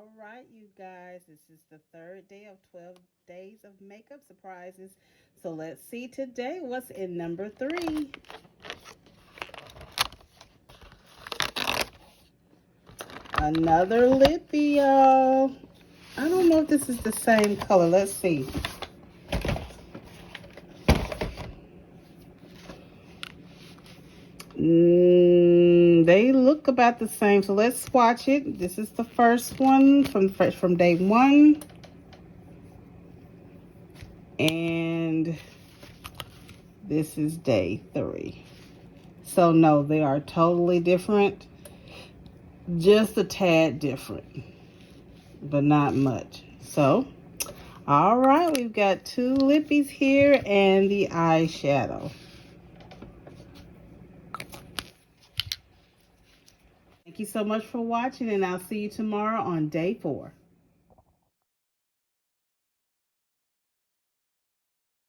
All right, you guys, this is the third day of 12 days of makeup surprises. So let's see today what's in number 3. Another lippy, y'all. I don't know if this is the same color. Let's see. They look about the same, so let's swatch it. This is the first one from day 1. And this is day 3. So no, they are totally different. Just a tad different, but not much. So, all right, we've got 2 lippies here and the eyeshadow. Thank you so much for watching, and I'll see you tomorrow on day 4.